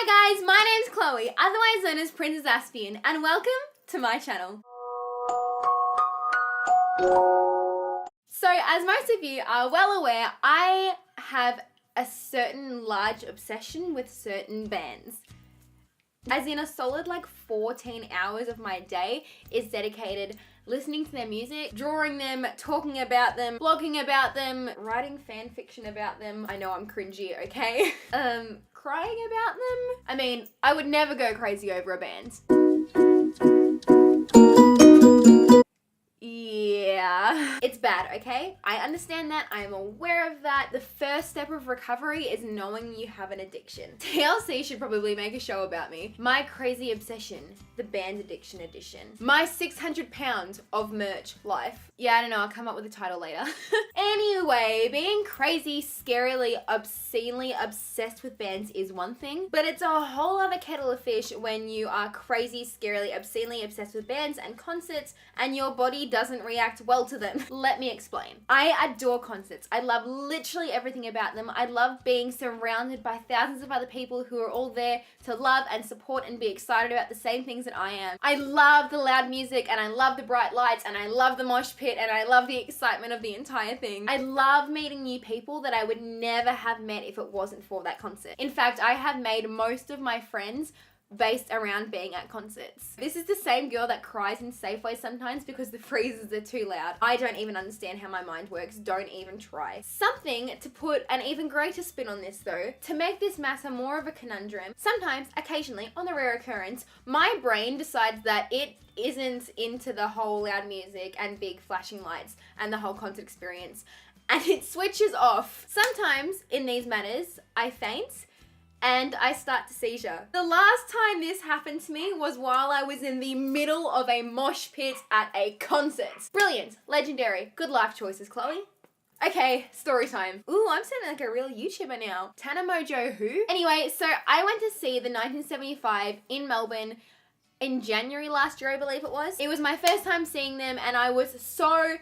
Hi guys, my name's Chloe, otherwise known as Princess Aspian, and welcome to my channel. So, as most of you are well aware, I have a certain large obsession with certain bands. As in a solid 14 hours of my day is dedicated listening to their music, drawing them, talking about them, blogging about them, writing fan fiction about them. I know I'm cringy, okay? Crying about them. I mean, I would never go crazy over a band. Yeah. It's bad, okay? I understand that. I am aware of that. The first step of recovery is knowing you have an addiction. TLC should probably make a show about me. My crazy obsession, the band addiction edition. My 600 pounds of merch life. Yeah, I don't know. I'll come up with a title later. Anyway, being crazy, scarily, obscenely obsessed with bands is one thing, but it's a whole other kettle of fish when you are crazy, scarily, obscenely obsessed with bands and concerts and your body doesn't react well to them. Let me explain. I adore concerts. I love literally everything about them. I love being surrounded by thousands of other people who are all there to love and support and be excited about the same things that I am. I love the loud music and I love the bright lights and I love the mosh pit and I love the excitement of the entire thing. I love meeting new people that I would never have met if it wasn't for that concert. In fact, I have made most of my friends based around being at concerts. This is the same girl that cries in Safeway sometimes because the freezers are too loud. I don't even understand how my mind works. Don't even try. Something to put an even greater spin on this though, to make this matter more of a conundrum, sometimes, occasionally, on the rare occurrence, my brain decides that it isn't into the whole loud music and big flashing lights and the whole concert experience, and it switches off. Sometimes, in these matters, I faint and I start to seizure. The last time this happened to me was while I was in the middle of a mosh pit at a concert. Brilliant, legendary, good life choices, Chloe. Okay, story time. Ooh, I'm sounding like a real YouTuber now. Tana Mojo who? Anyway, so I went to see the 1975 in Melbourne in January last year, I believe it was. It was my first time seeing them and I was so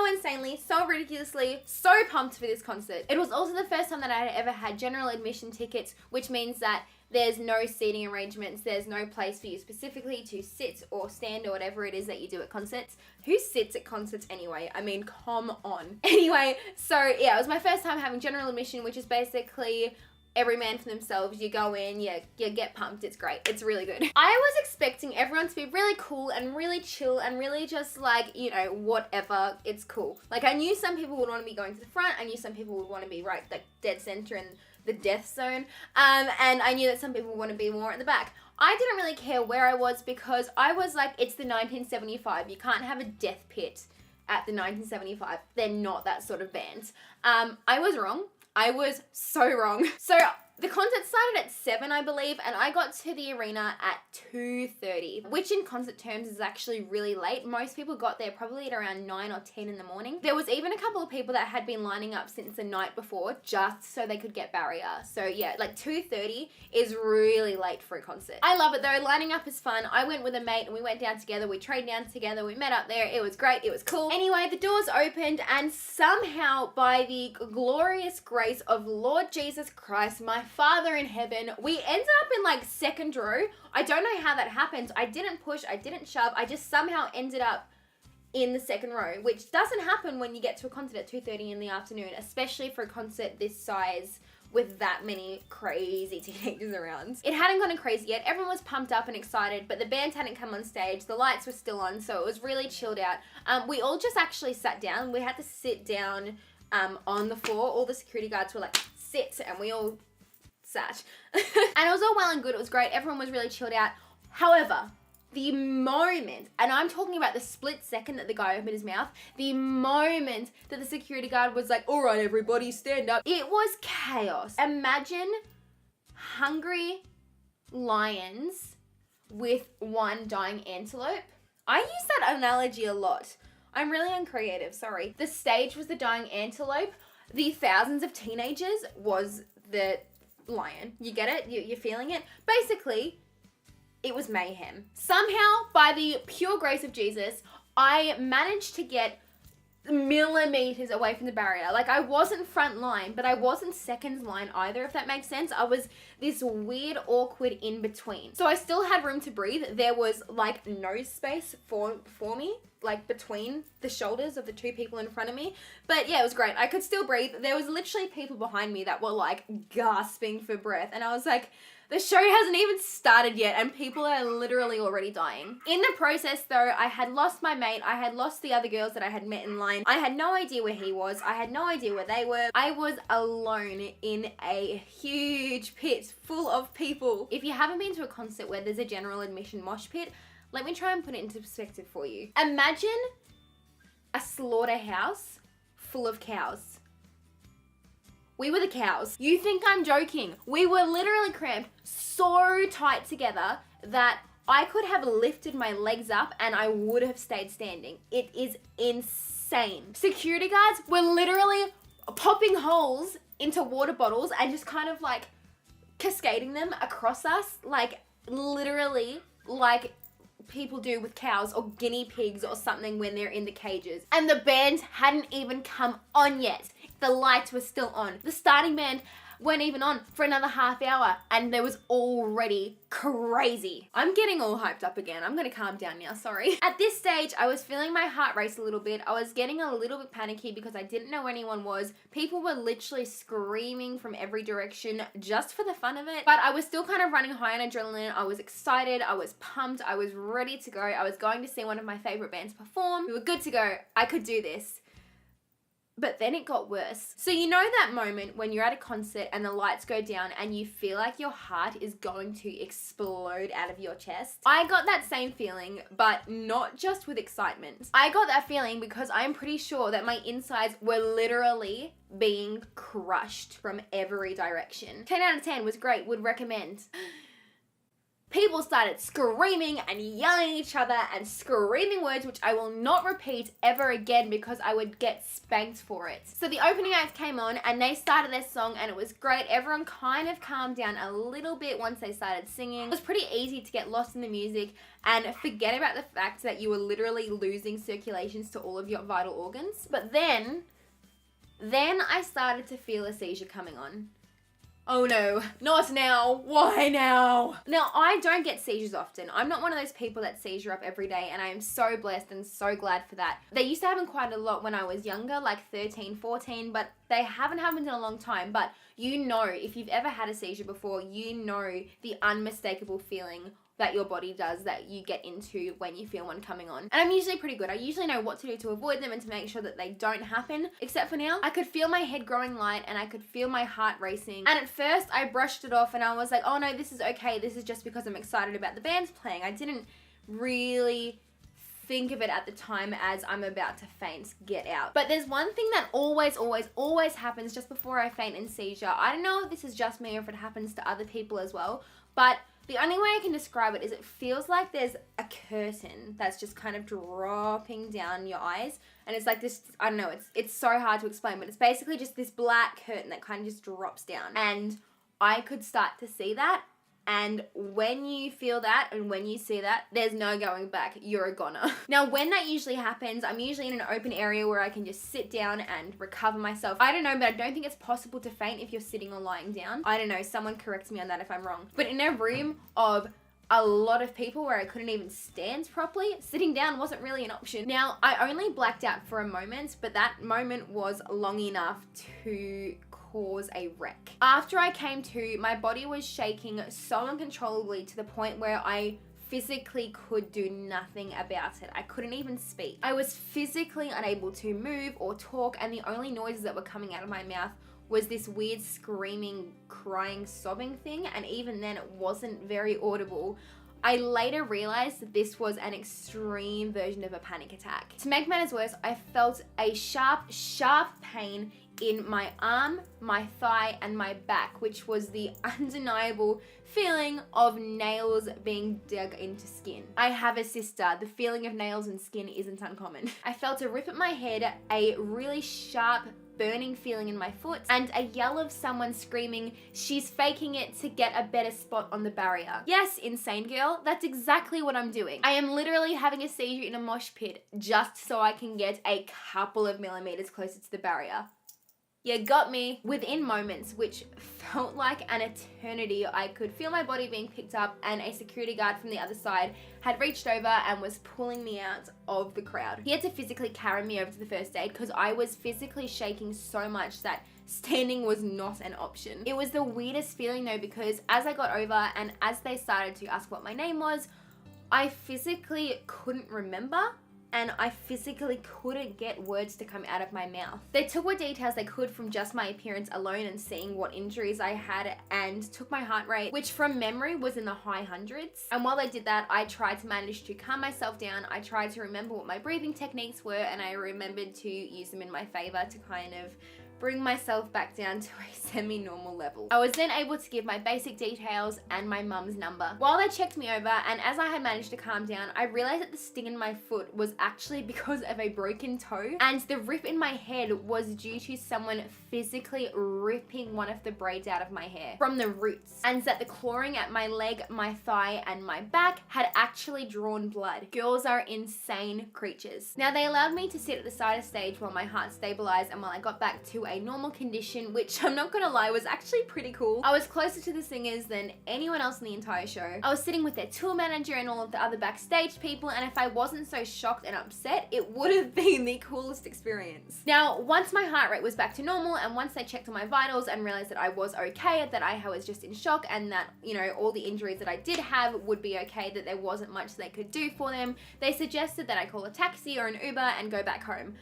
insanely, so ridiculously, so pumped for this concert. It was also the first time that I had ever had general admission tickets, which means that there's no seating arrangements, there's no place for you specifically to sit or stand or whatever it is that you do at concerts. Who sits at concerts anyway? I mean, come on. Anyway, so yeah, it was my first time having general admission, which is basically every man for themselves. You go in, you get pumped, it's great, it's really good. I was expecting everyone to be really cool and really chill and really just whatever, it's cool. I knew some people would want to be going to the front, I knew some people would want to be right dead center in the death zone, and I knew that some people would want to be more at the back. I didn't really care where I was because I was like, it's the 1975, you can't have a death pit at the 1975. They're not that sort of band. I was wrong. I was so wrong. So the concert started at 7, I believe, and I got to the arena at 2:30, which in concert terms is actually really late. Most people got there probably at around 9 or 10 in the morning. There was even a couple of people that had been lining up since the night before just so they could get barrier. So yeah, 2:30 is really late for a concert. I love it though. Lining up is fun. I went with a mate and we went down together. We trained down together. We met up there. It was great. It was cool. Anyway, the doors opened and somehow by the glorious grace of Lord Jesus Christ, my Father in heaven, we ended up in second row. I don't know how that happened. I didn't push, I didn't shove, I just somehow ended up in the second row, which doesn't happen when you get to a concert at 2:30 in the afternoon, especially for a concert this size with that many crazy teenagers around. It hadn't gone crazy yet. Everyone was pumped up and excited, but the band hadn't come on stage. The lights were still on, so it was really chilled out. We all just actually sat down. We had to sit down on the floor. All the security guards were like, sit, and we all sat. And it was all well and good. It was great. Everyone was really chilled out. However, the moment, and I'm talking about the split second that the guy opened his mouth, the moment that the security guard was like, all right, everybody stand up, it was chaos. Imagine hungry lions with one dying antelope. I use that analogy a lot. I'm really uncreative, sorry. The stage was the dying antelope. The thousands of teenagers was the lion. You get it? You're feeling it? Basically, it was mayhem. Somehow, by the pure grace of Jesus, I managed to get millimeters away from the barrier. Like, I wasn't front line, but I wasn't second line either, if that makes sense. I was this weird, awkward in between. So I still had room to breathe. There was like no space for me, like between the shoulders of the two people in front of me. But yeah, it was great. I could still breathe. There was literally people behind me that were like gasping for breath. And I was like, the show hasn't even started yet and people are literally already dying. In the process though, I had lost my mate. I had lost the other girls that I had met in line. I had no idea where he was. I had no idea where they were. I was alone in a huge pit full of people. If you haven't been to a concert where there's a general admission mosh pit, let me try and put it into perspective for you. Imagine a slaughterhouse full of cows. We were the cows. You think I'm joking? We were literally cramped so tight together that I could have lifted my legs up and I would have stayed standing. It is insane. Security guards were literally popping holes into water bottles and just kind of like cascading them across us, like literally like people do with cows or guinea pigs or something when they're in the cages. And the band hadn't even come on yet. The lights were still on. The starting band weren't even on for another half hour and there was already crazy. I'm getting all hyped up again. I'm gonna calm down now, sorry. At this stage, I was feeling my heart race a little bit. I was getting a little bit panicky because I didn't know where anyone was. People were literally screaming from every direction just for the fun of it. But I was still kind of running high on adrenaline. I was excited. I was pumped. I was ready to go. I was going to see one of my favorite bands perform. We were good to go. I could do this. But then it got worse. So you know that moment when you're at a concert and the lights go down and you feel like your heart is going to explode out of your chest? I got that same feeling, but not just with excitement. I got that feeling because I'm pretty sure that my insides were literally being crushed from every direction. 10 out of 10 was great, would recommend. People started screaming and yelling at each other and screaming words which I will not repeat ever again because I would get spanked for it. So the opening act came on and they started their song and it was great. Everyone kind of calmed down a little bit once they started singing. It was pretty easy to get lost in the music and forget about the fact that you were literally losing circulations to all of your vital organs. But then I started to feel a seizure coming on. Oh no, not now. Why now? Now, I don't get seizures often. I'm not one of those people that seizure up every day and I am so blessed and so glad for that. They used to happen quite a lot when I was younger, like 13, 14, but they haven't happened in a long time. But you know, if you've ever had a seizure before, you know the unmistakable feeling that your body does that you get into when you feel one coming on. And I'm usually pretty good. I usually know what to do to avoid them and to make sure that they don't happen. Except for now, I could feel my head growing light and I could feel my heart racing. And at first I brushed it off and I was like, oh no, this is okay. This is just because I'm excited about the band's playing. I didn't really think of it at the time as I'm about to faint, get out. But there's one thing that always happens just before I faint in seizure. I don't know if this is just me or if it happens to other people as well, but the only way I can describe it is it feels like there's a curtain that's just kind of dropping down your eyes. And it's like this, I don't know, it's so hard to explain, but it's basically just this black curtain that kind of just drops down. And I could start to see that. And when you feel that and when you see that, there's no going back. You're a goner. Now, when that usually happens, I'm usually in an open area where I can just sit down and recover myself. I don't know, but I don't think it's possible to faint if you're sitting or lying down. I don't know. Someone corrects me on that if I'm wrong. But in a room of a lot of people where I couldn't even stand properly, sitting down wasn't really an option. Now, I only blacked out for a moment, but that moment was long enough to cause a wreck. After I came to, my body was shaking so uncontrollably to the point where I physically could do nothing about it. I couldn't even speak. I was physically unable to move or talk, and the only noises that were coming out of my mouth was this weird screaming, crying, sobbing thing, and even then it wasn't very audible. I later realized that this was an extreme version of a panic attack. To make matters worse, I felt a sharp pain in my arm, my thigh, and my back, which was the undeniable feeling of nails being dug into skin. I have a sister. The feeling of nails and skin isn't uncommon. I felt a rip at my head, a really sharp burning feeling in my foot, and a yell of someone screaming, "She's faking it to get a better spot on the barrier." Yes, insane girl, that's exactly what I'm doing. I am literally having a seizure in a mosh pit just so I can get a couple of millimeters closer to the barrier. You got me. Within moments, which felt like an eternity, I could feel my body being picked up, and a security guard from the other side had reached over and was pulling me out of the crowd. He had to physically carry me over to the first aid because I was physically shaking so much that standing was not an option. It was the weirdest feeling though, because as I got over and as they started to ask what my name was, I physically couldn't remember, and I physically couldn't get words to come out of my mouth. They took what details they could from just my appearance alone and seeing what injuries I had, and took my heart rate, which from memory was in the high hundreds. And while they did that, I tried to manage to calm myself down. I tried to remember what my breathing techniques were, and I remembered to use them in my favor to kind of bring myself back down to a semi-normal level. I was then able to give my basic details and my mum's number. While they checked me over, and as I had managed to calm down, I realized that the sting in my foot was actually because of a broken toe, and the rip in my head was due to someone physically ripping one of the braids out of my hair from the roots, and that the clawing at my leg, my thigh, and my back had actually drawn blood. Girls are insane creatures. Now, they allowed me to sit at the side of stage while my heart stabilized and while I got back to a normal condition, which I'm not gonna lie was actually pretty cool. I was closer to the singers than anyone else in the entire show. I was sitting with their tour manager and all of the other backstage people, and if I wasn't so shocked and upset, it would have been the coolest experience. Now, once my heart rate was back to normal, and once they checked on my vitals and realized that I was okay, that I was just in shock, and that, you know, all the injuries that I did have would be okay, that there wasn't much they could do for them, they suggested that I call a taxi or an Uber and go back home.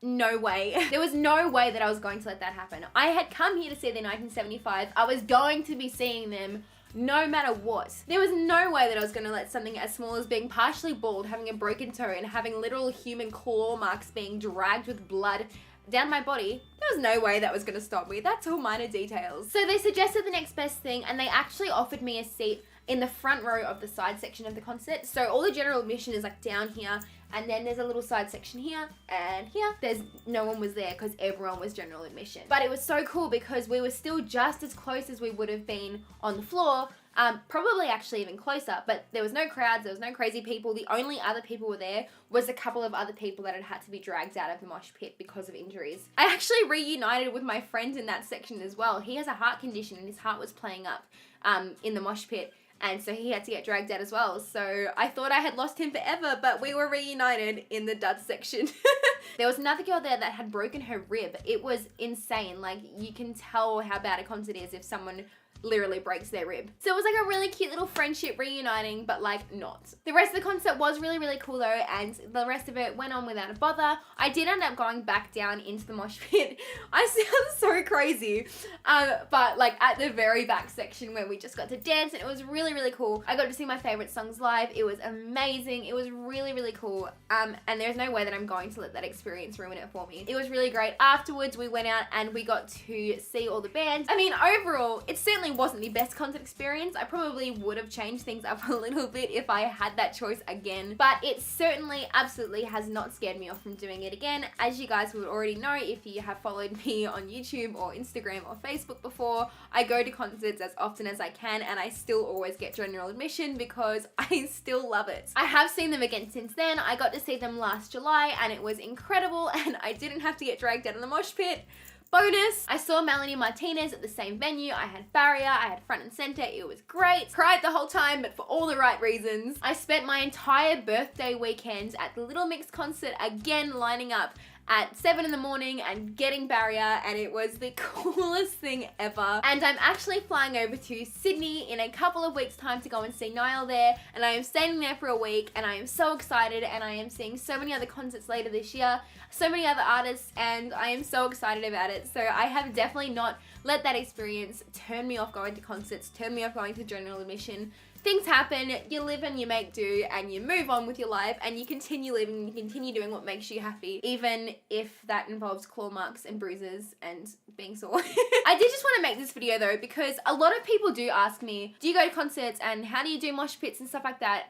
No way. There was no way that I was going to let that happen. I had come here to see the 1975. I was going to be seeing them no matter what. There was no way that I was going to let something as small as being partially bald, having a broken toe, and having literal human claw marks being dragged with blood down my body. There was no way that was going to stop me. That's all minor details. So they suggested the next best thing, and they actually offered me a seat in the front row of the side section of the concert. So all the general admission is like down here, and then there's a little side section here and here. No one was there because everyone was general admission. But it was so cool because we were still just as close as we would have been on the floor, probably actually even closer, but there was no crowds, there was no crazy people. The only other people were there was a couple of other people that had to be dragged out of the mosh pit because of injuries. I actually reunited with my friend in that section as well. He has a heart condition and his heart was playing up in the mosh pit. And so he had to get dragged out as well. So I thought I had lost him forever, but we were reunited in the dud section. There was another girl there that had broken her rib. It was insane. Like, you can tell how bad a concert is if someone literally breaks their rib. So it was like a really cute little friendship reuniting, but like not. The rest of the concert was really, really cool though, and the rest of it went on without a bother. I did end up going back down into the mosh pit. I sound so crazy, but like at the very back section where we just got to dance, and it was really, really cool. I got to sing my favorite songs live. It was amazing. It was really, really cool. And there's no way that I'm going to let that experience ruin it for me. It was really great. Afterwards, we went out and we got to see all the bands. I mean, overall, it certainly wasn't the best concert experience. I probably would have changed things up a little bit if I had that choice again, but it certainly absolutely has not scared me off from doing it again. As you guys would already know if you have followed me on YouTube or Instagram or Facebook before, I go to concerts as often as I can, and I still always get general admission because I still love it. I have seen them again since then. I got to see them last July and it was incredible, and I didn't have to get dragged out of the mosh pit. Bonus, I saw Melanie Martinez at the same venue. I had Barrier, I had front and center. It was great. Cried the whole time, but for all the right reasons. I spent my entire birthday weekend at the Little Mix concert again, lining up at 7 in the morning and getting Barrier, and it was the coolest thing ever. And I'm actually flying over to Sydney in a couple of weeks' time to go and see Niall there, and I am staying there for a week, and I am so excited, and I am seeing so many other concerts later this year, so many other artists, and I am so excited about it. So I have definitely not let that experience turn me off going to concerts, turn me off going to general admission. Things happen, you live and you make do, and you move on with your life, and you continue living, and you continue doing what makes you happy, even if that involves claw marks and bruises and being sore. I did just want to make this video though, because a lot of people do ask me, do you go to concerts and how do you do mosh pits and stuff like that?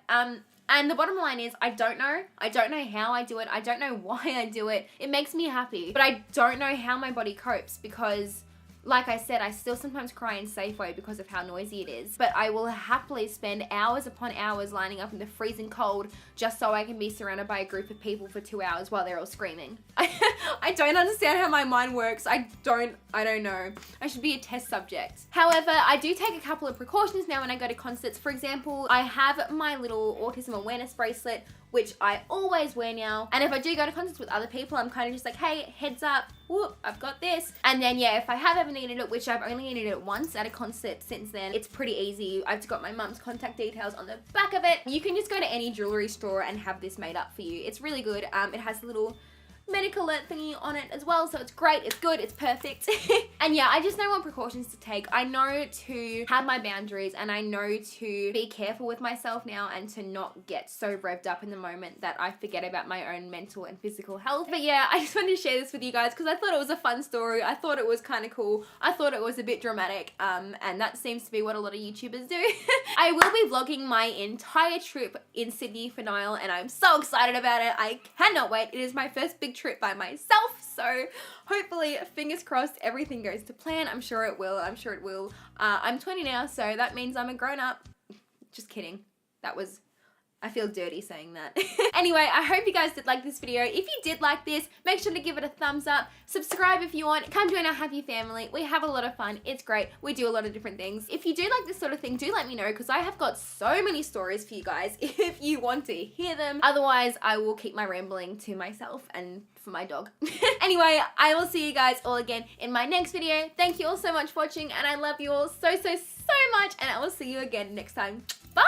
And the bottom line is, I don't know. I don't know how I do it. I don't know why I do it. It makes me happy, but I don't know how my body copes because, like I said, I still sometimes cry in Safeway because of how noisy it is, but I will happily spend hours upon hours lining up in the freezing cold just so I can be surrounded by a group of people for 2 hours while they're all screaming. I don't understand how my mind works. I don't know. I should be a test subject. However, I do take a couple of precautions now when I go to concerts. For example, I have my little autism awareness bracelet, which I always wear now. And if I do go to concerts with other people, I'm kind of just like, hey, heads up, whoop, I've got this. And then yeah, if I have ever needed it, which I've only needed it once at a concert since then, it's pretty easy. I've got my mum's contact details on the back of it. You can just go to any jewelry store and have this made up for you. It's really good. It has a little medical alert thingy on it as well, so it's great, it's good, it's perfect. And yeah, I just know what precautions to take. I know to have my boundaries, and I know to be careful with myself now and to not get so revved up in the moment that I forget about my own mental and physical health. But yeah, I just wanted to share this with you guys because I thought it was a fun story. I thought it was kind of cool. I thought it was a bit dramatic, and that seems to be what a lot of YouTubers do. I will be vlogging my entire trip in Sydney for Niall, and I'm so excited about it. I cannot wait. It is my first big trip by myself, so hopefully, fingers crossed, everything goes to plan. I'm sure it will. I'm sure it will. I'm 20 now, so that means I'm a grown-up. Just kidding. I feel dirty saying that. Anyway, I hope you guys did like this video. If you did like this, make sure to give it a thumbs up. Subscribe if you want. Come join our happy family. We have a lot of fun. It's great. We do a lot of different things. If you do like this sort of thing, do let me know because I have got so many stories for you guys if you want to hear them. Otherwise, I will keep my rambling to myself and for my dog. Anyway, I will see you guys all again in my next video. Thank you all so much for watching, and I love you all so much, and I will see you again next time. Bye!